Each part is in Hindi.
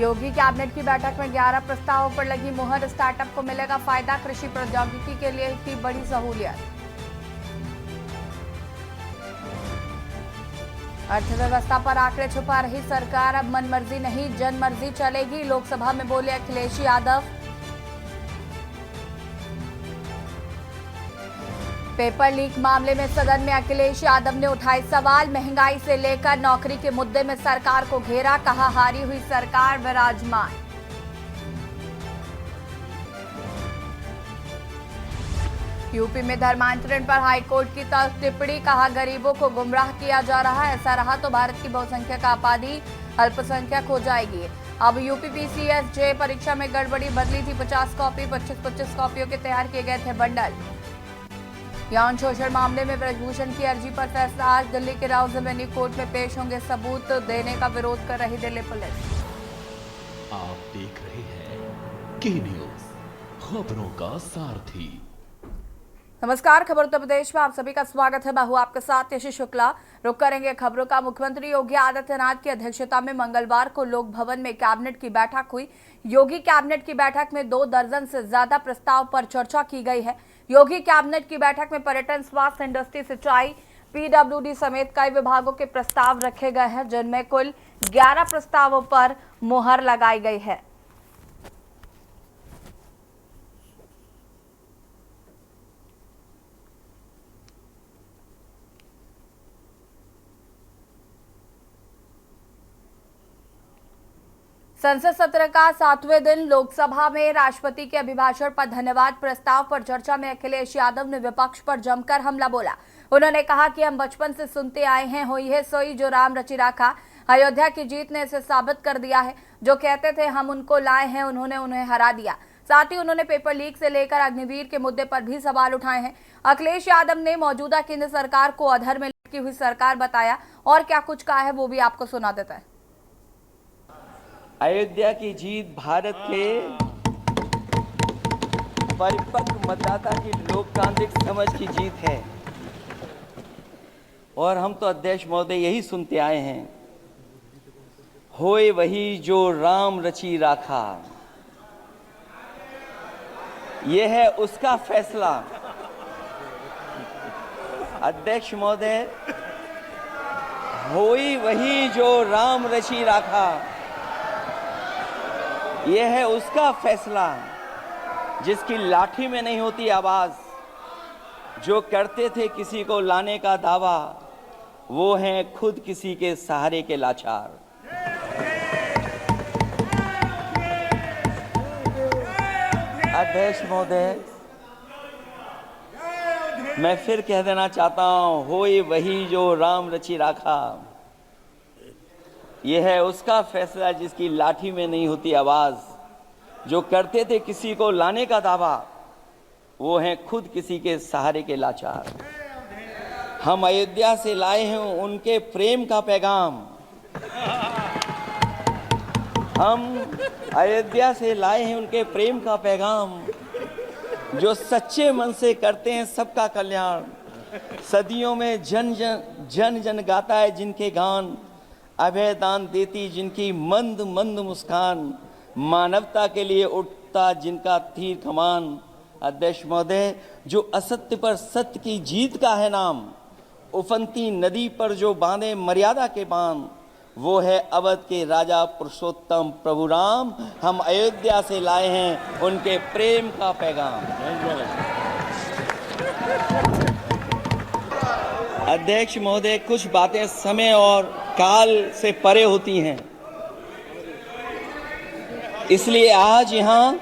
योगी कैबिनेट की बैठक में 11 प्रस्तावों पर लगी मुहर। स्टार्टअप को मिलेगा फायदा, कृषि प्रौद्योगिकी के लिए की बड़ी सहूलियत। अर्थव्यवस्था पर आंकड़े छुपा रही सरकार, अब मनमर्जी नहीं जनमर्जी चलेगी, लोकसभा में बोले अखिलेश यादव। पेपर लीक मामले में सदन में अखिलेश यादव ने उठाए सवाल। महंगाई से लेकर नौकरी के मुद्दे में सरकार को घेरा, कहा हारी हुई सरकार विराजमान। यूपी में धर्मांतरण पर हाईकोर्ट की टिप्पणी, कहा गरीबों को गुमराह किया जा रहा है, ऐसा रहा तो भारत की बहुसंख्यक आबादी अल्पसंख्यक हो जाएगी। अब यूपीपीसीएसजे परीक्षा में गड़बड़ी, बदली थी 50 कॉपी, 25 कॉपियों के तैयार किए गए थे बंडल। यौन शोषण मामले में ब्रजभूषण की अर्जी पर फैसला आज, दिल्ली के राउज एवेन्यू कोर्ट में पेश होंगे सबूत, देने का विरोध कर रही दिल्ली पुलिस। आप देख रहे हैं के न्यूज, खबरों का सारथी। नमस्कार, खबर उत्तर प्रदेश में आप सभी का स्वागत है। मैं हूं आपके साथ यशी शुक्ला। रुक करेंगे खबरों का। मुख्यमंत्री योगी आदित्यनाथ की अध्यक्षता में मंगलवार को लोक भवन में कैबिनेट की बैठक हुई। योगी कैबिनेट की बैठक में 2 दर्जन से ज्यादा प्रस्ताव पर चर्चा की गई है। योगी कैबिनेट की बैठक में पर्यटन, स्वास्थ्य, इंडस्ट्री, सिंचाई, पीडब्ल्यूडी समेत कई विभागों के प्रस्ताव रखे गए हैं, जिनमें कुल 11 प्रस्तावों पर मुहर लगाई गई है। संसद सत्र का 7वें दिन लोकसभा में राष्ट्रपति के अभिभाषण पर धन्यवाद प्रस्ताव पर चर्चा में अखिलेश यादव ने विपक्ष पर जमकर हमला बोला। उन्होंने कहा कि हम बचपन से सुनते आए हैं, होई है सोई जो राम रचि राखा। अयोध्या की जीत ने इसे साबित कर दिया है। जो कहते थे हम उनको लाए हैं, उन्होंने उन्हें हरा दिया। साथ ही उन्होंने पेपर लीक से लेकर अग्निवीर के मुद्दे पर भी सवाल उठाए हैं। अखिलेश यादव ने मौजूदा केंद्र सरकार को अधर में लटकी हुई सरकार बताया, और क्या कुछ कहा है वो भी आपको सुना देता है। अयोध्या की जीत भारत के परिपक्व मतदाता की लोकतांत्रिक समझ की जीत है, और हम तो अध्यक्ष महोदय यही सुनते आए हैं, होए वही जो राम रचि राखा। यह है उसका फैसला। अध्यक्ष महोदय, होई वही जो राम रचि राखा, यह है उसका फैसला जिसकी लाठी में नहीं होती आवाज। जो करते थे किसी को लाने का दावा, वो हैं खुद किसी के सहारे के लाचार। अध्यक्ष महोदय, मैं फिर कह देना चाहता हूं, होए वही जो राम रचि राखा। यह है उसका फैसला जिसकी लाठी में नहीं होती आवाज। जो करते थे किसी को लाने का दावा, वो हैं खुद किसी के सहारे के लाचार। हम अयोध्या से लाए हैं उनके प्रेम का पैगाम। हम अयोध्या से लाए हैं उनके प्रेम का पैगाम, जो सच्चे मन से करते हैं सबका कल्याण। सदियों में जन जन गाता है जिनके गान, अभय दान देती जिनकी मंद मंद मुस्कान, मानवता के लिए उठता जिनका तीर कमान। अध्यक्ष महोदय, जो असत्य पर सत्य की जीत का है नाम, उफनती नदी पर जो बांधे मर्यादा के बांध, वो है अवध के राजा पुरुषोत्तम प्रभु राम। हम अयोध्या से लाए हैं उनके प्रेम का पैगाम। अध्यक्ष महोदय, कुछ बातें समय और काल से परे होती हैं, इसलिए आज यहां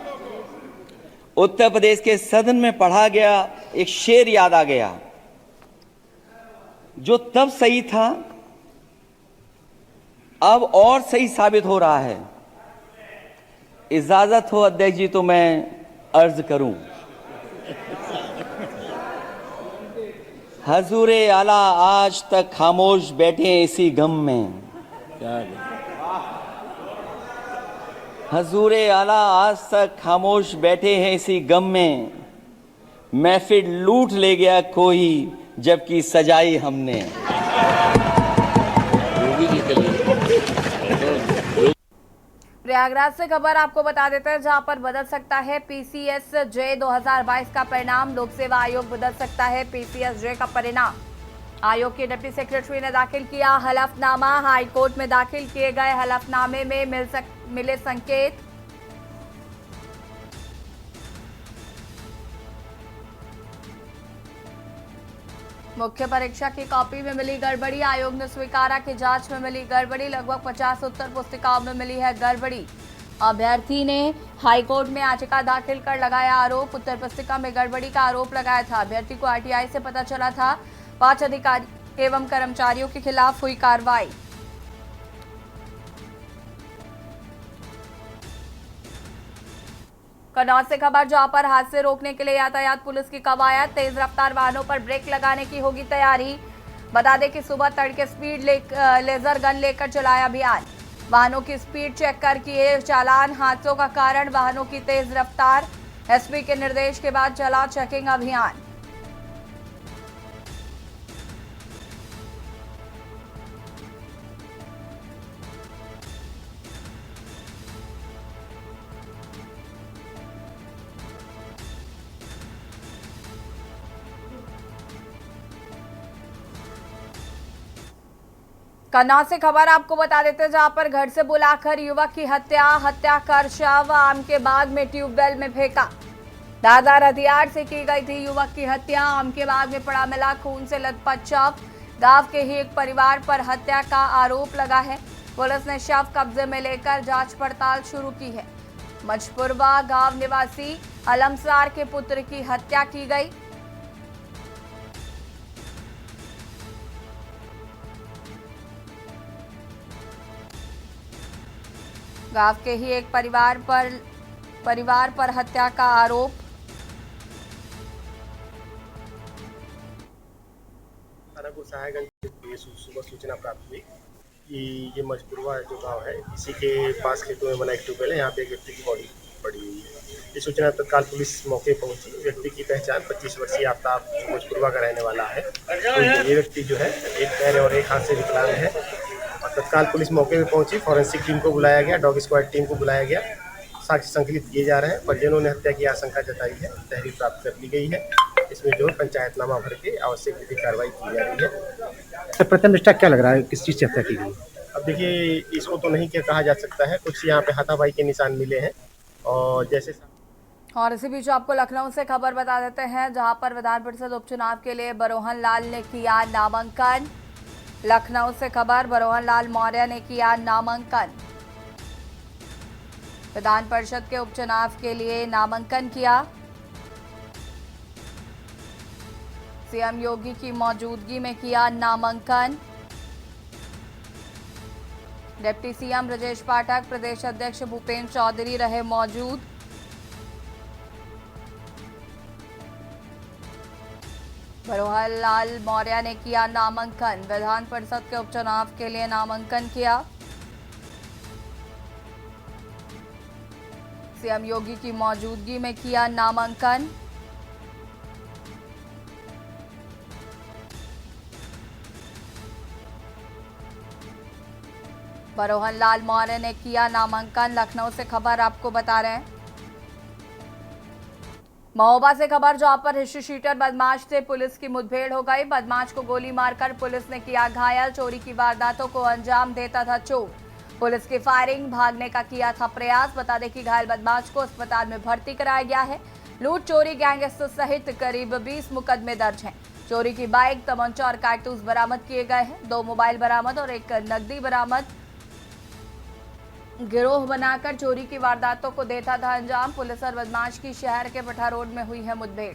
उत्तर प्रदेश के सदन में पढ़ा गया एक शेर याद आ गया, जो तब सही था अब और सही साबित हो रहा है। इजाजत हो अध्यक्ष जी तो मैं अर्ज करूं। हजूरे आला आज तक खामोश बैठे हैं इसी गम में। हजूरे आला आज तक खामोश बैठे हैं इसी गम में, महफिल लूट ले गया कोई जबकि सजाई हमने। प्रयागराज से खबर आपको बता देते हैं, जहां पर बदल सकता है पीसीएसजे 2022 का परिणाम। लोक सेवा आयोग बदल सकता है पीसीएसजे का परिणाम। आयोग के डिप्टी सेक्रेटरी ने दाखिल किया हलफनामा। हाईकोर्ट में दाखिल किए गए हलफनामे में मिले संकेत। मुख्य परीक्षा की कॉपी में मिली गड़बड़ी। आयोग ने स्वीकारा कि जांच में मिली गड़बड़ी। लगभग 50 उत्तर पुस्तिकाओं में मिली है गड़बड़ी। अभ्यर्थी ने हाईकोर्ट में याचिका दाखिल कर लगाया आरोप। उत्तर पुस्तिका में गड़बड़ी का आरोप लगाया था। अभ्यर्थी को आरटीआई से पता चला था। 5 अधिकारी एवं कर्मचारियों के खिलाफ हुई कार्रवाई। कन्नौज से खबर, जहां पर हादसे रोकने के लिए यातायात पुलिस की कवायद। तेज रफ्तार वाहनों पर ब्रेक लगाने की होगी तैयारी। बता दें कि सुबह तड़के स्पीड लेजर गन लेकर चलाया अभियान। वाहनों की स्पीड चेक कर किए चालान। हादसों का कारण वाहनों की तेज रफ्तार। एसपी के निर्देश के बाद चला चेकिंग अभियान। कन्नौज से खबर आपको बता देते हैं, जहां पर घर से बुलाकर युवक की हत्या कर शव आम के बाग में ट्यूबवेल में फेंका। धारदार हथियार से की गई थी युवक की हत्या। आम के बाग में पड़ा मिला खून से लथपथ शव। गांव के ही एक परिवार पर हत्या का आरोप लगा है। पुलिस ने शव कब्जे में लेकर जांच पड़ताल शुरू की है। मजपुरवा गांव निवासी अलमसार के पुत्र की हत्या की गई। गांव के ही एक परिवार पर हत्या का आरोप। थाना गोसाईगंज से सुबह सूचना प्राप्त हुई कि ये मजपुरवा जो गांव है, इसी के पास खेतों में बना एक ट्यूबवेल है। यहाँ पे एक व्यक्ति की बॉडी पड़ी हुई है। ये सूचना तत्काल पुलिस मौके पहुंची। व्यक्ति की पहचान 25 वर्षीय आफ्ताब मजपुरवा का रहने वाला है। तो ये व्यक्ति जो है एक पैर और एक हाथ से विकलांग है। और तत्काल पुलिस मौके पे पहुंची। फॉरेंसिक टीम को बुलाया गया, डॉग स्क्वाड टीम को बुलाया गया। साक्ष्य संकलित किए जा रहे हैं। परिजनों ने हत्या की आशंका जताई है। तहरीर प्राप्त कर ली गई है। इसमें जो पंचायतनामा भर के आवश्यक विधिक कार्रवाई की जा रही है। प्रथम दृष्टया क्या लग रहा है, किस चीज़ से हत्या की गई? अब देखिए, इसको तो नहीं क्या कहा जा सकता है। कुछ यहाँ पे हाथापाई के निशान मिले हैं। और जैसे और इसी बीच आपको लखनऊ से खबर बता देते हैं, जहां पर विधान परिषद उपचुनाव के लिए बरोहन लाल ने किया नामांकन। लखनऊ से खबर, बरोहन लाल मौर्य ने किया नामांकन। विधान परिषद के उपचुनाव के लिए नामांकन किया। सीएम योगी की मौजूदगी में किया नामांकन। डिप्टी सीएम ब्रजेश पाठक, प्रदेश अध्यक्ष भूपेंद्र चौधरी रहे मौजूद। बरोहन लाल मौर्य ने किया नामांकन। विधान परिषद के उपचुनाव के लिए नामांकन किया। सीएम योगी की मौजूदगी में किया नामांकन। बरोहन लाल मौर्य ने किया नामांकन। लखनऊ से खबर आपको बता रहे हैं। महोबा से खबर, जहां पर हिस्ट्री शीटर बदमाश से पुलिस की मुठभेड़ हो गई। बदमाश को गोली मारकर पुलिस ने किया घायल। चोरी की वारदातों को अंजाम देता था चोर। पुलिस की फायरिंग, भागने का किया था प्रयास। बता दें कि घायल बदमाश को अस्पताल में भर्ती कराया गया है। लूट, चोरी, गैंगस्टर सहित करीब 20 मुकदमे दर्ज हैं। चोरी की बाइक, तमंचा और कारतूस बरामद किए गए हैं। 2 मोबाइल बरामद और एक नकदी बरामद। गिरोह बनाकर चोरी की वारदातों को देता था अंजाम। पुलिस और बदमाश की शहर के पठा रोड में हुई है मुठभेड़।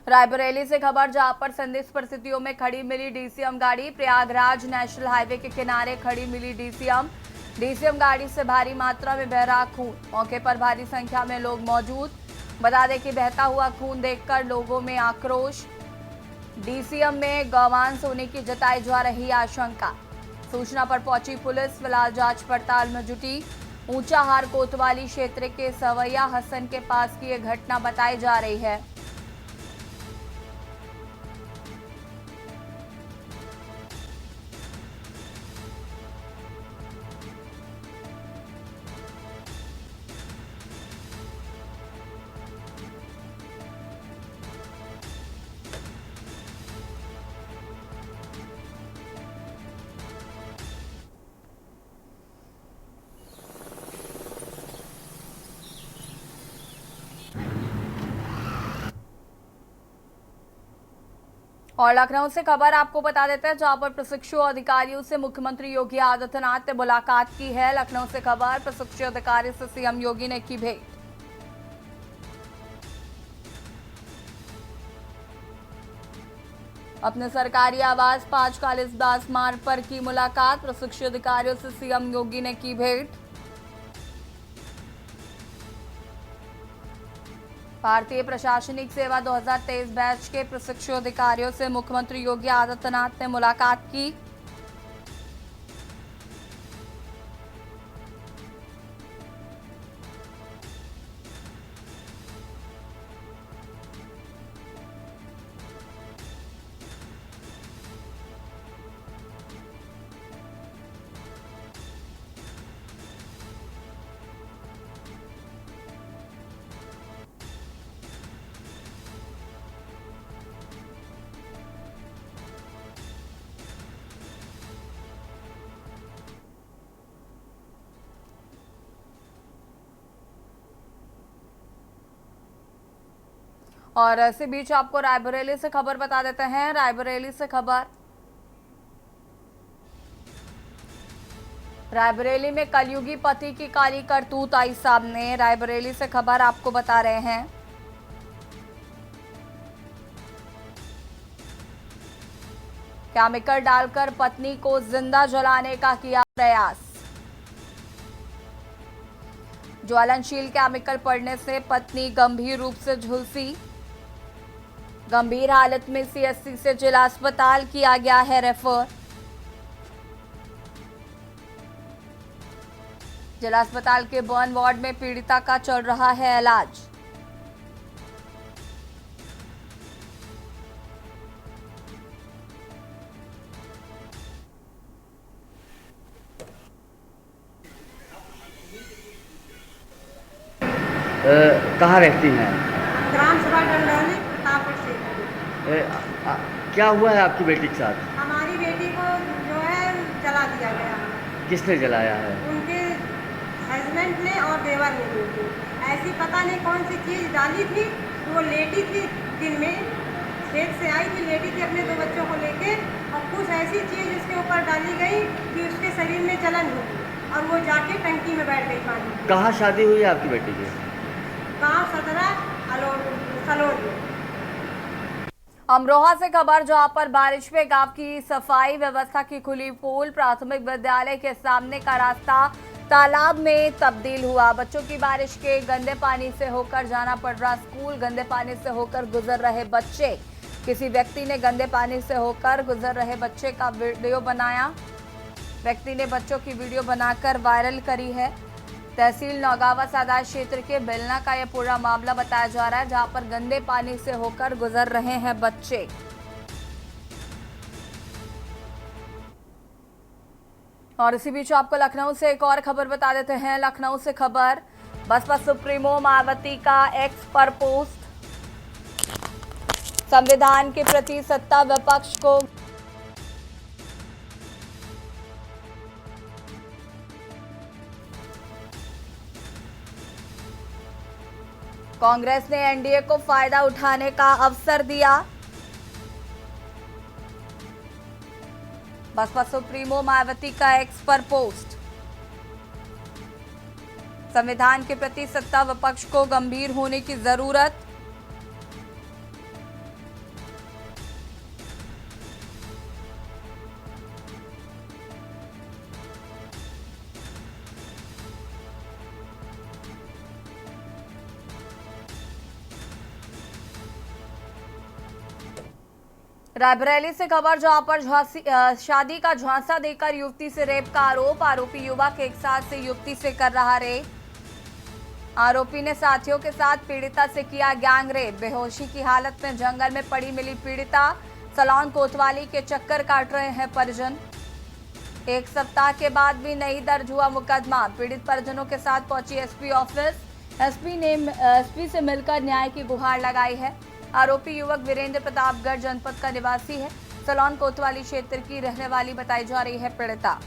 रायबरेली से खबर, जहां पर संदिग्ध परिस्थितियों में खड़ी मिली डीसीएम गाड़ी। प्रयागराज नेशनल हाईवे के किनारे खड़ी मिली डीसीएम गाड़ी से भारी मात्रा में बह रहा खून। मौके पर भारी संख्या में लोग मौजूद। बता दें कि बहता हुआ खून देखकर लोगों में आक्रोश। डीसीएम में गौवांस होने की जताई जा रही आशंका। सूचना पर पहुंची पुलिस फिलहाल जांच पड़ताल में जुटी। ऊंचाहार कोतवाली क्षेत्र के सवैया हसन के पास की यह घटना बताई जा रही है। और लखनऊ से खबर आपको बता देते हैं, जहां पर प्रशिक्षु अधिकारियों से मुख्यमंत्री योगी आदित्यनाथ ने मुलाकात की है। लखनऊ से खबर, प्रशिक्षु अधिकारी से सीएम योगी ने की भेंट। अपने सरकारी आवास 5 कालिदास मार्ग पर की मुलाकात, प्रशिक्षु अधिकारियों से सीएम योगी ने की भेंट। भारतीय प्रशासनिक सेवा 2023 बैच के प्रशिक्षु अधिकारियों से मुख्यमंत्री योगी आदित्यनाथ ने मुलाकात की। और इसी बीच आपको रायबरेली से खबर बता देते हैं। रायबरेली से खबर, रायबरेली में कलयुगी पति की काली करतूत आई सामने। रायबरेली से खबर आपको बता रहे हैं। केमिकल डालकर पत्नी को जिंदा जलाने का किया प्रयास। ज्वलनशील केमिकल पड़ने से पत्नी गंभीर रूप से झुलसी। गंभीर हालत में सीएससी से जिला अस्पताल किया गया है रेफर। जिला अस्पताल के बर्न वार्ड में पीड़िता का चल रहा है इलाज। कहाँ रहती हैं? ग्राम सभा डंडौली प्रतापगढ़ से। क्या हुआ है आपकी बेटी के साथ? हमारी बेटी को जो है जला दिया गया। किसने जलाया है? उनके हस्बैंड ने और देवर ने मिलकर ऐसी पता नहीं कौन सी चीज़ डाली थी। वो लेटी थी दिन में, खेत से आई थी, लेटी थी अपने 2 बच्चों को लेके, और कुछ ऐसी चीज़ उसके ऊपर डाली गई कि उसके शरीर में जलन हुई और वो जाके टंकी में बैठ गई पानी। कहाँ शादी हुई है आपकी बेटी की? गाँव सदरा सलोर। अमरोहा से खबर, जहां पर बारिश में गांव की सफाई व्यवस्था की खुली पोल। प्राथमिक विद्यालय के सामने का रास्ता तालाब में तब्दील हुआ। बच्चों की बारिश के गंदे पानी से होकर जाना पड़ रहा स्कूल। गंदे पानी से होकर गुजर रहे बच्चे। किसी व्यक्ति ने गंदे पानी से होकर गुजर रहे बच्चे का वीडियो बनाया। व्यक्ति ने बच्चों की वीडियो बनाकर वायरल करी है। तहसील नौगावा सादात क्षेत्र के बेलना का यह पूरा मामला बताया जा रहा है, जहां पर गंदे पानी से होकर गुजर रहे हैं बच्चे। और इसी बीच आपको लखनऊ से एक और खबर बता देते हैं। लखनऊ से खबर, बसपा सुप्रीमो मायावती का एक्स पर पोस्ट। संविधान के प्रति सत्ता विपक्ष को कांग्रेस ने एनडीए को फायदा उठाने का अवसर दिया। बसपा सुप्रीमो मायावती का एक्स पर पोस्ट। संविधान के प्रति सत्ता विपक्ष को गंभीर होने की जरूरत। रायबरेली से खबर, जहां पर शादी का झांसा देकर युवती से रेप का आरोप। आरोपी युवक एक साथ से युवती से कर रहा रेप। आरोपी ने साथियों के साथ पीड़िता से किया गैंग रेप। बेहोशी की हालत में जंगल में पड़ी मिली पीड़िता। सलोन कोतवाली के चक्कर काट रहे हैं परिजन। एक सप्ताह के बाद भी नहीं दर्ज हुआ मुकदमा। पीड़ित परिजनों के साथ पहुंची एसपी ऑफिस। एसपी से मिलकर न्याय की गुहार लगाई है। आरोपी युवक वीरेंद्र प्रतापगढ़ जनपद का निवासी है। सलोन कोतवाली क्षेत्र की रहने वाली बताई जा रही है पीड़िता।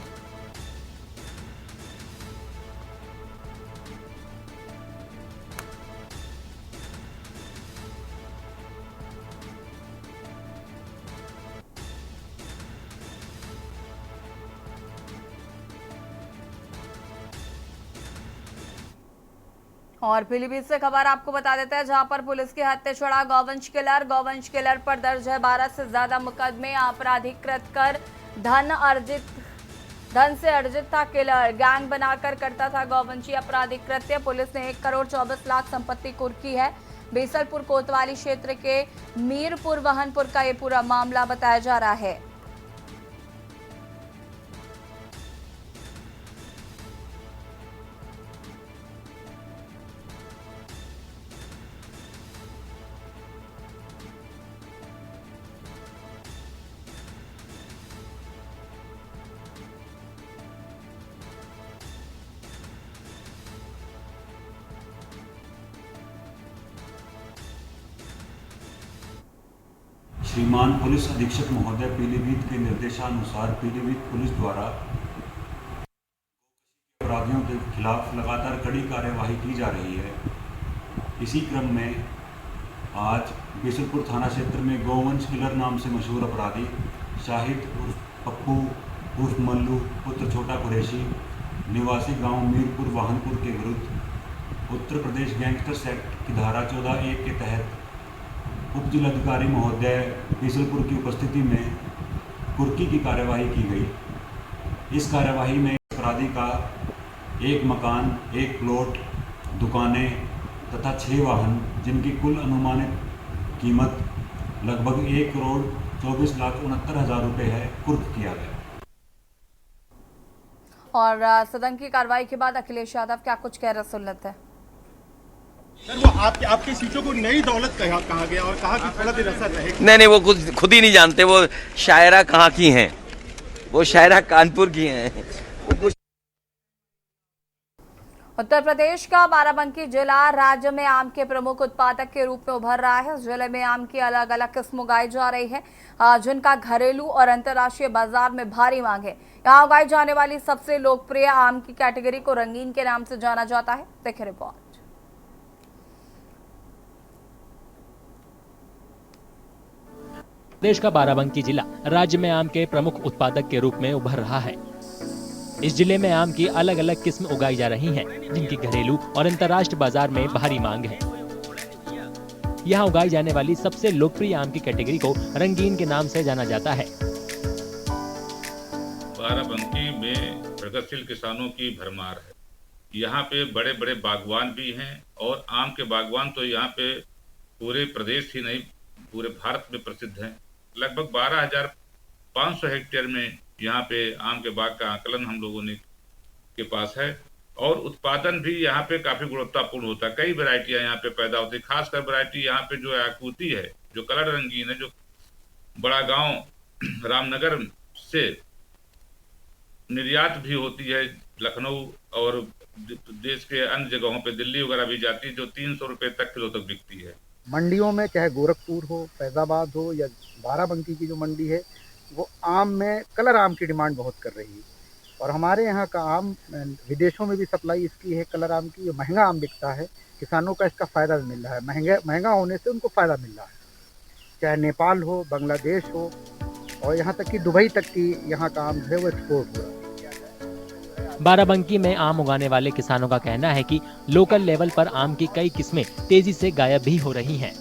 और पीलीभीत से खबर आपको बता देते हैं, जहां पर पुलिस के हत्थे चढ़ा गौवंश किलर पर दर्ज है 12 से ज्यादा मुकदमे। आपराधिकृत कर धन से अर्जित था किलर। गैंग बनाकर करता था गौवंशी आपराधिक कृत्य। पुलिस ने 1 करोड़ 24 लाख संपत्ति कुर्की है। बीसलपुर कोतवाली क्षेत्र के मीरपुर वहनपुर का ये पूरा मामला बताया जा रहा है। श्रीमान पुलिस अधीक्षक महोदय पीलीभीत के निर्देशानुसार पीलीभीत पुलिस द्वारा अपराधियों के खिलाफ लगातार कड़ी कार्यवाही की जा रही है। इसी क्रम में आज बीसलपुर थाना क्षेत्र में गौवंश किलर नाम से मशहूर अपराधी शाहिद उर्फ पप्पू उर्फ मल्लू पुत्र छोटा कुरैशी निवासी गांव मीरपुर वाहनपुर के विरुद्ध उत्तर प्रदेश गैंगस्टर्स एक्ट की धारा 14(1) के तहत उप जिलाधिकारी महोदय बीसलपुर की उपस्थिति में कुर्की की कार्यवाही की गई। इस कार्यवाही में अपराधी का 1 मकान, 1 प्लॉट, दुकानें तथा 6 वाहन जिनकी कुल अनुमानित कीमत लगभग 1 करोड़ 24 लाख 69 हजार रुपये है, कुर्क किया गया। और सदन की कार्रवाई के बाद अखिलेश यादव क्या कुछ कह रहे सुन लेते हैं। सर, वो आपकी सीटों को नई दौलत कहा गया और कहा कि थोड़ा देर असर रहे। नहीं, वो खुद ही नहीं जानते वो शायरा कहाँ की हैं। वो शायरा कानपुर की हैं। उत्तर प्रदेश का बाराबंकी जिला राज्य में आम के प्रमुख उत्पादक के रूप में उभर रहा है। जिले में आम की अलग अलग किस्म उगाई जा रही है, जिनका घरेलू और अंतर्राष्ट्रीय बाजार में भारी मांग है। यहाँ उगाई जाने वाली सबसे लोकप्रिय आम की कैटेगरी को रंगीन के नाम से जाना जाता है। देखिए रिपोर्ट। देश का बाराबंकी जिला राज्य में आम के प्रमुख उत्पादक के रूप में उभर रहा है। इस जिले में आम की अलग अलग किस्म उगाई जा रही हैं, जिनकी घरेलू और अंतर्राष्ट्रीय बाजार में भारी मांग है। यहाँ उगाई जाने वाली सबसे लोकप्रिय आम की कैटेगरी को रंगीन के नाम से जाना जाता है। बाराबंकी में प्रगतिशील किसानों की भरमार है। यहाँ पे बड़े बड़े बागवान भी हैं और आम के बागवान तो यहाँ पे पूरे प्रदेश ही नहीं पूरे भारत में प्रसिद्ध हैं। लगभग 12,500 हेक्टेयर में यहाँ पे आम के बाग का आकलन हम लोगों ने के पास है और उत्पादन भी यहाँ पे काफी गुणवत्तापूर्ण होता है। कई वैरायटियाँ यहाँ पे पैदा होती है। खासकर वैरायटी यहाँ पे जो आकूती है, जो कलर रंगीन है, जो बड़ा गांव रामनगर से निर्यात भी होती है लखनऊ और देश के अन्य जगहों पे, दिल्ली वगैरह भी जाती है, जो 300 रुपये तक किलो तक बिकती है। मंडियों में चाहे गोरखपुर हो, फैजाबाद हो या बाराबंकी की जो मंडी है, वो आम में कलर आम की डिमांड बहुत कर रही है। और हमारे यहाँ का आम विदेशों में भी सप्लाई इसकी है, कलर आम की। महंगा आम बिकता है, किसानों का इसका फ़ायदा भी मिल रहा है। महंगा होने से उनको फ़ायदा मिल रहा है, चाहे नेपाल हो, बांग्लादेश हो और यहाँ तक कि दुबई तक की यहाँ का आम जो है वो एक्सपोर्ट हो रहा है। बाराबंकी में आम उगाने वाले किसानों का कहना है कि लोकल लेवल पर आम की कई किस्में तेजी से गायब भी हो रही हैं।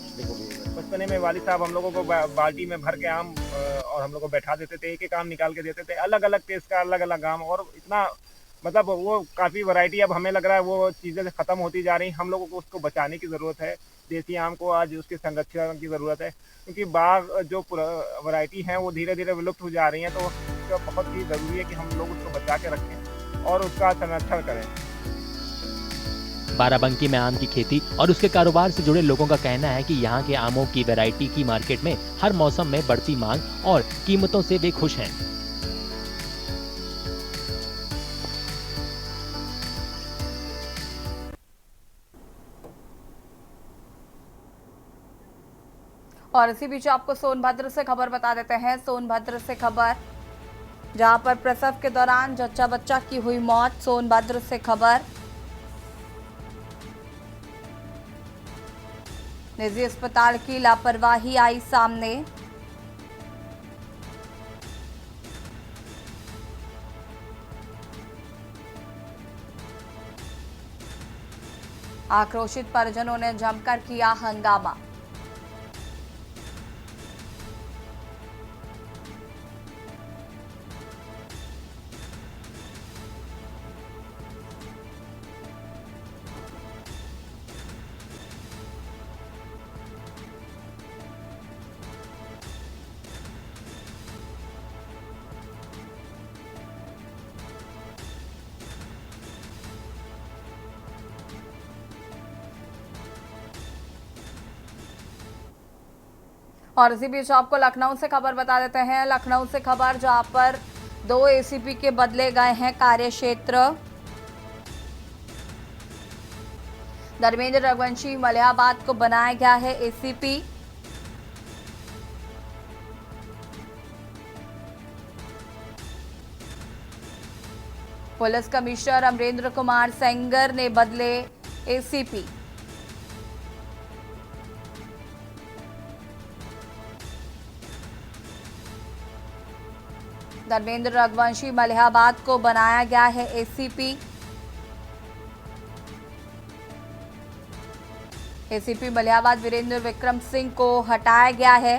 बचपने में वालिद साहब हम लोगों को बाल्टी में भर के आम और हम लोग को बैठा देते थे, एक एक आम निकाल के देते थे, अलग अलग टेस्ट का अलग अलग आम। और इतना मतलब वो काफ़ी वैरायटी अब हमें लग रहा है वो चीज़ें खत्म होती जा रही। हम लोगों को उसको बचाने की ज़रूरत है। देसी आम को आज उसके संरक्षण की ज़रूरत है, क्योंकि बाग जो वैरायटी हैं वो धीरे धीरे विलुप्त हो जा रही हैं, तो उसका बहुत ही ज़रूरी है कि हम लोग उसको बचा के रखें और उसका संरक्षण करें। बाराबंकी में आम की खेती और उसके कारोबार से जुड़े लोगों का कहना है कि यहाँ के आमों की वैरायटी की मार्केट में हर मौसम में बढ़ती मांग और कीमतों से वे खुश हैं। और इसी बीच आपको सोनभद्र से खबर बता देते हैं। सोनभद्र से खबर, जहां पर प्रसव के दौरान जच्चा बच्चा की हुई मौत। सोनभद्र से खबर, निजी अस्पताल की लापरवाही आई सामने। आक्रोशित परिजनों ने जमकर किया हंगामा। और इसी बीच आपको लखनऊ से खबर बता देते हैं। लखनऊ से खबर, जहां पर 2 एसीपी के बदले गए हैं कार्यक्षेत्र। धर्मेंद्र रघुवंशी मलिहाबाद को बनाया गया है ACP. Police commissioner Amarendra Kumar Sengar ने बदले एसीपी। धर्मेंद्र रघुवंशी मलिहाबाद को बनाया गया है एसीपी। एसीपी मलिहाबाद वीरेंद्र विक्रम सिंह को हटाया गया है।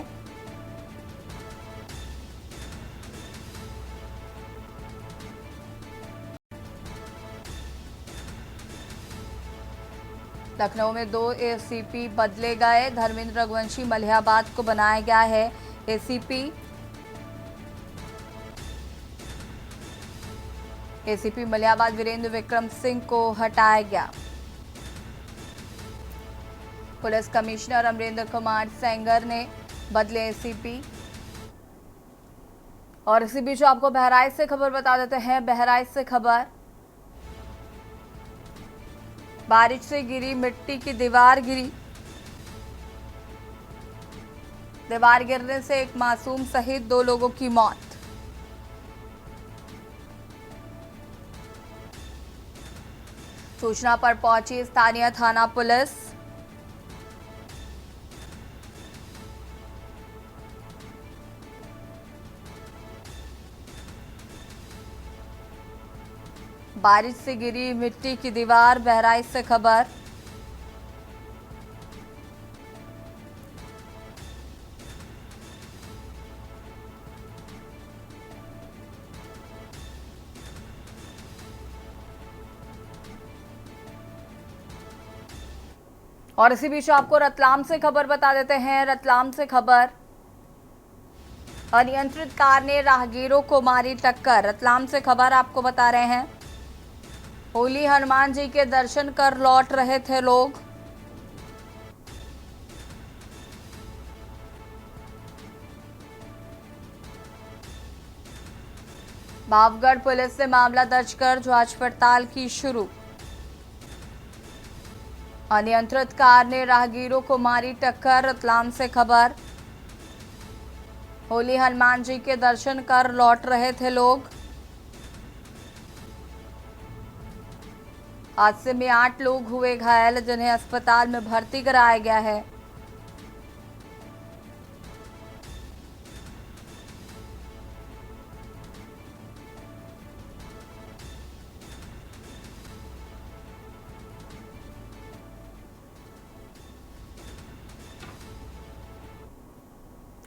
लखनऊ में 2 एसीपी बदले गए। धर्मेंद्र रघुवंशी मलिहाबाद को बनाया गया है एसीपी। एसीपी मलिहाबाद वीरेंद्र विक्रम सिंह को हटाया गया। पुलिस कमिश्नर अमरेंद्र कुमार सेंगर ने बदले एसीपी। और इसी बीच आपको बहराइच से खबर बता देते हैं। बहराइच से खबर, बारिश से गिरी मिट्टी की दीवार गिरी। दीवार गिरने से एक मासूम सहित 2 लोगों की मौत। सूचना पर पहुंची स्थानीय थाना पुलिस। बारिश से गिरी मिट्टी की दीवार। बहराइच से खबर, और इसी बीच आपको रतलाम से खबर बता देते हैं। रतलाम से खबर, अनियंत्रित कार ने राहगीरों को मारी टक्कर। रतलाम से खबर आपको बता रहे हैं। होली हनुमान जी के दर्शन कर लौट रहे थे लोग। बावगढ़ पुलिस ने मामला दर्ज कर जांच पड़ताल की शुरू। अनियंत्रित कार ने राहगीरों को मारी टक्कर। रतलाम से खबर, होली हनुमान जी के दर्शन कर लौट रहे थे लोग। हादसे में 8 लोग हुए घायल, जिन्हें अस्पताल में भर्ती कराया गया है।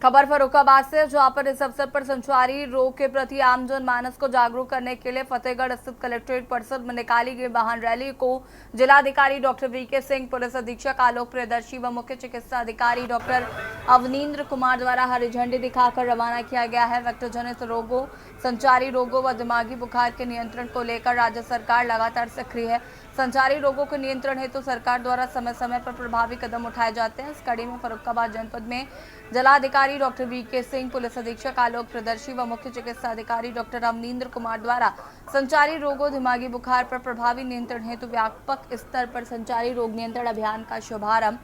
खबर फर्रुखाबाद से, जहां पर इस अवसर पर संचारी रोग के प्रति आम जनमानस को जागरूक करने के लिए फतेहगढ़ स्थित कलेक्ट्रेट परिसर में निकाली गई वाहन रैली को जिलाधिकारी डॉक्टर वीके सिंह, पुलिस अधीक्षक आलोक प्रियदर्शी व मुख्य चिकित्सा अधिकारी डॉक्टर अवनींद्र कुमार द्वारा हरी झंडी दिखाकर रवाना किया गया है। वेक्टर जनित रोगों, संचारी रोगों व दिमागी बुखार के नियंत्रण को लेकर राज्य सरकार लगातार सक्रिय है। संचारी रोगों के नियंत्रण हेतु सरकार द्वारा समय समय पर प्रभावी कदम उठाए जाते हैं। इस कड़ी में फर्रुखाबाद जनपद में जिलाधिकारी डॉक्टर वीके सिंह, पुलिस अधीक्षक आलोक प्रियदर्शी व मुख्य चिकित्सा अधिकारी डॉक्टर अवनींद्र कुमार द्वारा संचारी रोगों, दिमागी बुखार पर प्रभावी नियंत्रण हेतु व्यापक स्तर पर संचारी रोग नियंत्रण अभियान का शुभारंभ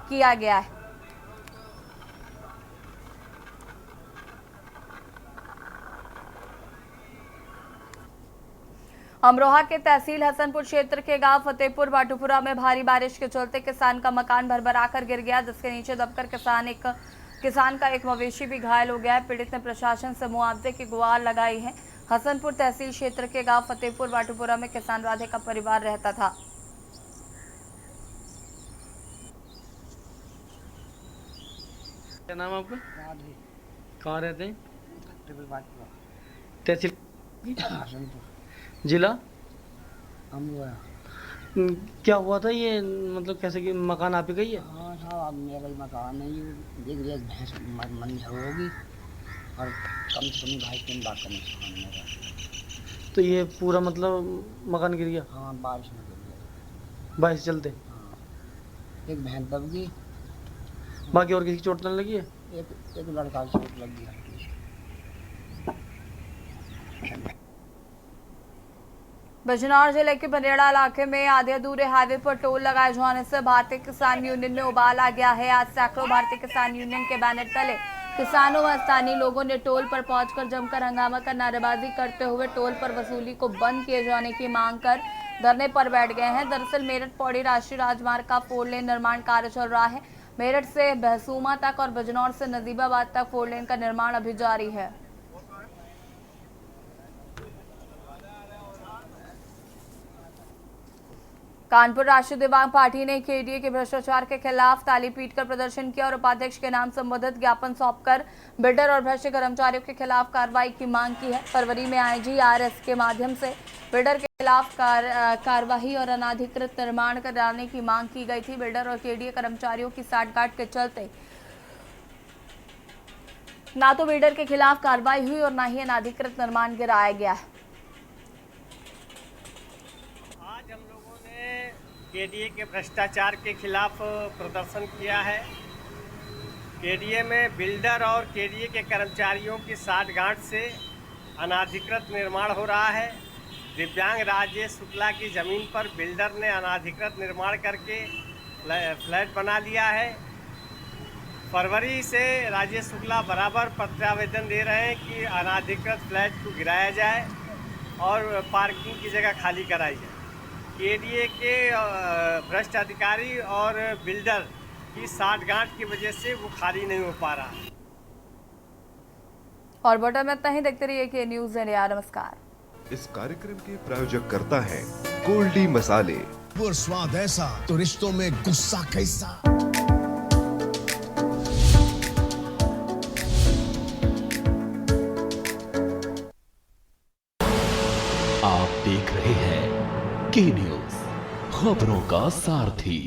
किया गया है। अमरोहा के तहसील हसनपुर क्षेत्र के गांव फतेहपुर बाटूपुरा में भारी बारिश के चलते किसान का मकान भरभराकर गिर गया, जिसके नीचे दबकर किसान का एक मवेशी भी घायल हो गया है। पीड़ित ने प्रशासन से मुआवजे की गुहार लगाई है। हसनपुर तहसील क्षेत्र के गांव फतेहपुर बाटूपुरा में किसान राधे का परिवार रहता था। क्या नाम आपका? कहाँ रहते हैं? तहसील जिला अमरोहा। क्या हुआ था ये, मतलब कैसे कि मकान आप ही का ही है? हाँ साहब, मेरा ही मकान है। ये देख लिया, भैंस मंजर होगी और कम से कम 2.5-3 बार का नुकसान मेरा। तो ये पूरा मतलब मकान गिर गया? हाँ, बारिश में गिर गया। बारिश चलते? हाँ, एक भैंस दब गई। बाकी और किसी की चोट नहीं लगी है? एक लड़का की चोट लग गया। बिजनौर जिले के बनेड़ा इलाके में आधे अधूरे हाईवे पर टोल लगाए जाने से भारतीय किसान यूनियन में उबाल आ गया है। आज सैकड़ों भारतीय किसान यूनियन के बैनर तले किसानों व स्थानीय लोगों ने टोल पर पहुंचकर जमकर हंगामा कर नारेबाजी करते हुए टोल पर वसूली को बंद किए जाने की मांग कर धरने पर बैठ गए हैं। दरअसल मेरठ पौड़ी राष्ट्रीय राजमार्ग का 4 लेन निर्माण कार्य चल रहा है। मेरठ से बहसूमा तक और बिजनौर से नजीबाबाद तक 4 लेन का निर्माण अभी जारी है। कानपुर राष्ट्रीय दिव्यांग पार्टी ने केडीए के भ्रष्टाचार के खिलाफ ताली पीटकर प्रदर्शन किया और उपाध्यक्ष के नाम संबोधित ज्ञापन सौंपकर बिल्डर और भ्रष्ट कर्मचारियों के खिलाफ कार्रवाई की मांग की है। फरवरी में आईजीआरएस के माध्यम से बिल्डर के खिलाफ कार्रवाई और अनाधिकृत निर्माण कराने की मांग की गई थी। बिल्डर और केडीए कर्मचारियों की साठगांठ के चलते ना तो बिल्डर के खिलाफ कार्रवाई हुई और न ही अनाधिकृत निर्माण गिराया गया है। केडीए के भ्रष्टाचार के खिलाफ प्रदर्शन किया है। केडीए में बिल्डर और केडीए के कर्मचारियों की साठगांठ से अनाधिकृत निर्माण हो रहा है। दिव्यांग राजेश शुक्ला की ज़मीन पर बिल्डर ने अनाधिकृत निर्माण करके फ्लैट बना लिया है। फरवरी से राजेश शुक्ला बराबर पत्र आवेदन दे रहे हैं कि अनाधिकृत फ्लैट को गिराया जाए और पार्किंग की जगह खाली कराई जाए। केडीए के भ्रष्ट अधिकारी और बिल्डर की साठगांठ की वजह से वो खाली नहीं हो पा रहा। और बटन में इतना ही, देखते रहिए के न्यूज़ इंडिया। नमस्कार। इस कार्यक्रम के प्रायोजक करता है गोल्डी मसाले। और स्वाद ऐसा तो रिश्तों में गुस्सा कैसा। आप देख रहे हैं के न्यूज़, खबरों का सारथी।